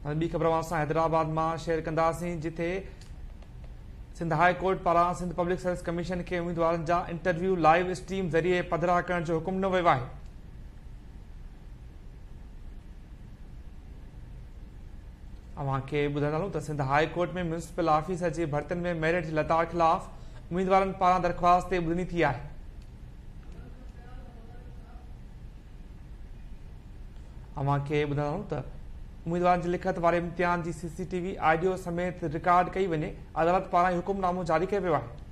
ॿी ख़बर असां हैदराबाद मां शेयर कंदासीं, जिथे सिंध हाई कोर्ट पारां सिंध पब्लिक सर्विस कमीशन खे उम्मीदवारनि जा इंटरव्यू लाइव स्ट्रीम ज़रिए पधिरा करण जो हुकुम ॾिनो वियो आहे। अव्हांखे ॿुधाईंदा हलूं त सिंध हाई कोर्ट में म्यूनिसिपल ऑफिसर जी भर्तियुनि में मेरिट जी लताड़ ख़िलाफ़ उम्मीदवारनि पारां दरख़्वास्त ते ॿुधणी थी आहे। अव्हांखे ॿुधाईंदा हलूं त उम्मीदवारनि जे लिखत वारे इम्तिहान जी CCTV ऑडियो समेत रिकॉर्ड कई वञे। अदालत पारां हुकुमनामो जारी कयो वियो आहे।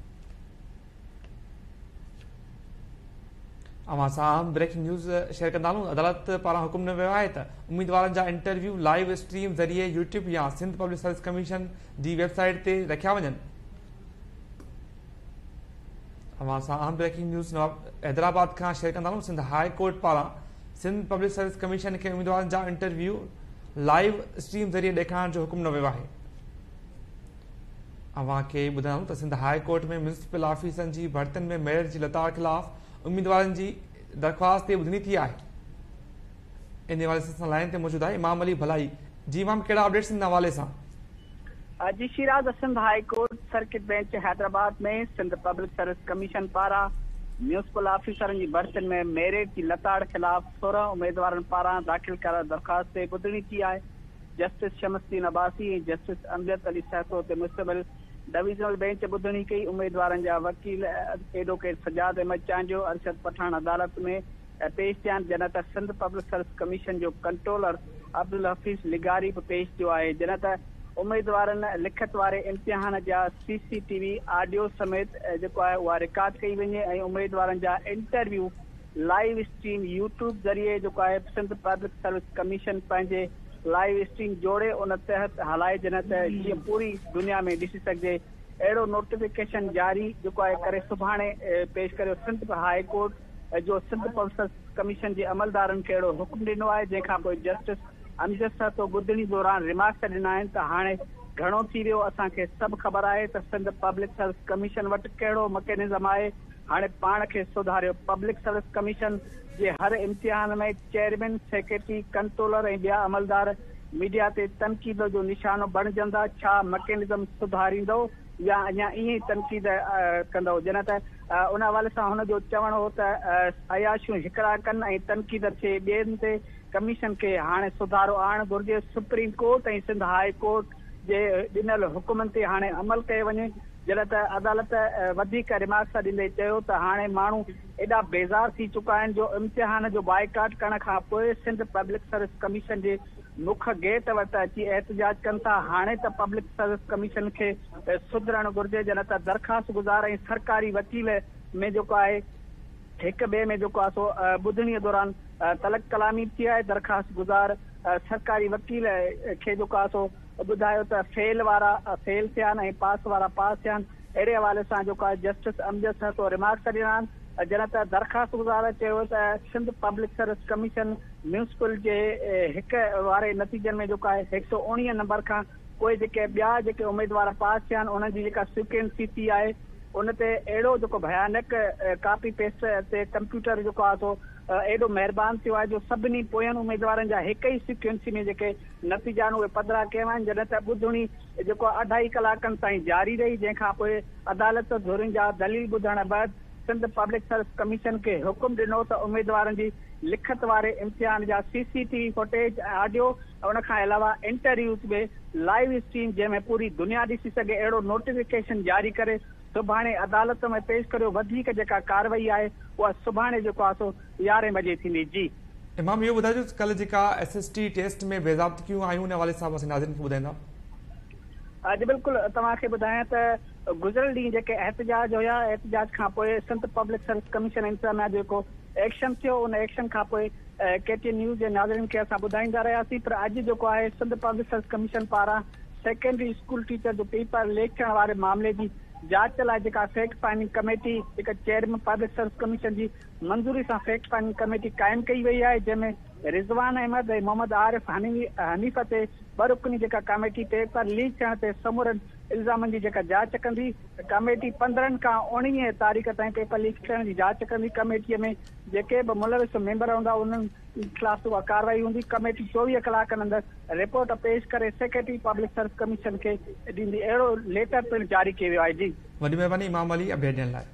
अवां सां अहम ब्रेकिंग न्यूज़ शेयर कंदा हलूं। अदालत पारां हुकुम ॾिनो वियो आहे त उम्मीदवारनि जा इंटरव्यू लाइव स्ट्रीम ज़रिए यूट्यूब या सिंध पब्लिक सर्विस कमीशन जी वेबसाइट ते रखिया वञनि। अवां सां अहम ब्रेकिंग न्यूज़ हैदराबाद खां शेयर कंदा हलूं। सिंध हाई कोर्ट पारां सिंध पब्लिक सर्विस कमीशन खे उम्मीदवारनि जा इंटरव्यू लाइव स्ट्रीम ज़रिए ॾेखारण जो हुकुम ॾिनो वियो आहे। अव्हांखे ॿुधायूं त सिंध हाई कोर्ट में म्यूनिसिपल ऑफिसरनि जी भर्तियुनि में मेरिट जी लताड़ ख़िलाफ़ उम्मीदवारनि जी दरख़्वास्त ते ॿुधणी थी आहे। इन हवाले सां लाइन ते मौजूदु आहे इमाम अली भलाई। जी इमाम, कहिड़ा अपडेट्स इन हवाले सां? जी Shiraz, Sindh high court circuit bench Hyderabad में सिंध पब्लिक सर्विस कमीशन पारां म्यूनिसिपल ऑफिसरनि जी भर्तियुनि में मेरिट जी लताड़ ख़िलाफ़ 16 उम्मीदवारनि पारां दाख़िल कयल दरख़्वास्त ते ॿुधणी थी आहे। जस्टिस शमसुद्दीन अब्बासी ऐं जस्टिस अमजद अली सहतो ते मुश्तमिल डिवीज़नल बेंच ॿुधणी कई। उम्मीदवारनि जा वकील एडवोकेट सजाद अहमद चांडियो, अरशद पठान अदालत में पेश थिया आहिनि। जॾहिं त सिंध पब्लिक सर्विस कमीशन जो कंट्रोलर अब्दुल हफ़ीज़ लिगारी बि पेश थियो आहे। जॾहिं त उम्मीदवारनि लिखत वारे इम्तिहान जा CCTV ऑडियो समेत जेको आहे उहा रिकॉर्ड कई वञे ऐं उम्मीदवारनि जा इंटरव्यू लाइव स्ट्रीम यूट्यूब ज़रिए जेको आहे सिंध पब्लिक सर्विस कमीशन पंहिंजे लाइव स्ट्रीम जोड़े उन तहत हलाए, जॾहिं त जीअं पूरी दुनिया में ॾिसी सघिजे। अहिड़ो नोटिफिकेशन जारी जेको आहे करे सुभाणे पेश करियो सिंध हाई कोर्ट जो सिंध पब्लिक सर्विस कमीशन जे अमलदारनि खे अहिड़ो हुकुम ॾिनो आहे। जंहिंखां पोइ जस्टिस अमजद सहतो ॿुधणी दौरान रिमार्क्स ॾिना आहिनि त हाणे घणो थी वियो, असांखे सभु ख़बर आहे त सिंध पब्लिक सर्विस कमीशन वटि कहिड़ो मैकेनिज़म आहे। हाणे पाण खे सुधारियो। पब्लिक सर्विस कमीशन जे हर इम्तिहान में चेयरमैन, सेक्रेटरी, कंट्रोलर ऐं ॿिया अमलदार मीडिया ते तनक़ीद जो निशानो बणिजंदा। छा मैकेनिज़म सुधारींदो या अञा ईअं ई तनक़ीद कंदो? जॾहिं त उन हवाले सां हुनजो चवणु हो त अयाशियूं हिकिड़ा कनि ऐं तनक़ीद थिए ॿियनि ते। कमीशन खे हाणे सुधारो आणणु घुरिजे। सुप्रीम कोर्ट ऐं सिंध हाई कोर्ट जे ॾिनल हुकुमनि ते हाणे अमल कयो वञे। जॾहिं त अदालत वधीक रिमार्क्स ॾींदे चयो त हाणे माण्हू एॾा बेज़ार थी चुका आहिनि जो इम्तिहान जो बाइकाट करण खां पोइ सिंध पब्लिक सर्विस कमीशन जे मुख गेट वटि अची एहतजाज कनि था। हाणे त पब्लिक सर्विस कमीशन खे सुधरणु घुरिजे। जॾहिं त दरख़्वास्त गुज़ार ऐं सरकारी वकील में जेको आहे हिक ॿिए में जेको आहे सो ॿुधणीअ दौरान तलक कलामी थी आहे। दरख़्वास्त गुज़ार सरकारी वकील खे जेको आहे सो ॿुधायो त फेल वारा फेल थिया आहिनि ऐं पास वारा पास थिया आहिनि। अहिड़े हवाले सां जेको आहे जस्टिस अमजद सहतो रिमार्क्स ॾिना आहिनि। जॾहिं त दरख़्वास्त गुज़ार चयो त Sindh public service commission municipal जे हिक वारे नतीजनि में जेको आहे 119 नंबर खां पोइ जेके ॿिया जेके उम्मीदवार पास थिया आहिनि उन्हनि जी जेका सिक्वेंसी थी आहे उन ते अहिड़ो जेको भयानक कॉपी पेस्ट ते कंप्यूटर जेको आहे सो एॾो महिरबानी थियो आहे जो सभिनी पोयनि उम्मीदवारनि जा हिक ई सिक्वेंसी में जेके नतीजा आहिनि उहे पधिरा कया आहिनि। जॾहिं त ॿुधणी जेको 2.5 कलाकनि ताईं जारी रही, जंहिंखां पोइ अदालत धुरियुनि जा दलील ॿुधण बैदि सिंध पब्लिक सर्विस कमीशन खे हुकुम ॾिनो त उम्मीदवारनि जी लिखत वारे इम्तिहान जा CCTV फुटेज ऑडियो उनखां अलावा इंटरव्यूज़ में लाइव स्ट्रीम जंहिंमें पूरी दुनिया ॾिसी सघे अहिड़ो नोटिफिकेशन जारी करे सुभाणे अदालत में पेश करियो। वधीक जेका कार्रवाई आहे उहा सुभाणे जेको आहे सो 11 बजे थींदी। जी इमाम, इहो ॿुधाइजो कल्ह जेका SST टेस्ट में बेज़ाब्तियूं आयूं उन हवाले सां असां नाज़रीन खे ॿुधाईंदा? जी बिल्कुलु, तव्हांखे ॿुधायां त गुज़िरियल ॾींहुं जेके एहतजाज हुया, एहतजाज खां पोइ सिंध पब्लिक सर्विस कमीशन इंतज़ामिया जेको एक्शन थियो उन एक्शन खां पोइ KTN न्यूज़ जे नाज़रीन खे असां ॿुधाईंदा रहियासीं। पर अॼु जेको आहे सिंध पब्लिक सर्विस कमीशन पारां सेकेंडरी स्कूल टीचर जो पेपर लीक थियण वारे मामले जी जांच लाइ जेका फैक्ट फाइंडिंग कमेटी जेका चेयरमैन पब्लिक सर्विस कमीशन जी मंज़ूरी सां फैक्ट फाइंडिंग कमेटी क़ाइमु कई वई आहे, जंहिंमें रिज़वान अहमद ऐं मोहम्मद आरिफ हनीफ़ ते ॿ रुकनी जेका कमेटी पेपर लीक थियण ते समूरनि इल्ज़ामनि जी जेका जांच कंदी। कमेटी 15 खां 19 तारीख़ ताईं पेपर लीक थियण जी जांच कंदी। कमेटीअ में जेके बि मुलविस मेंबर हूंदा उन्हनि ख़िलाफ़ उहा कार्रवाई हूंदी। कमेटी 24 कलाकनि अंदरि रिपोर्ट पेश करे सेक्रेटरी पब्लिक सर्विस कमीशन खे ॾींदी। अहिड़ो लेटर पिणु जारी कयो वियो आहे। जी, वॾी महिरबानी इमाम अली अपडेट ॾियण लाइ।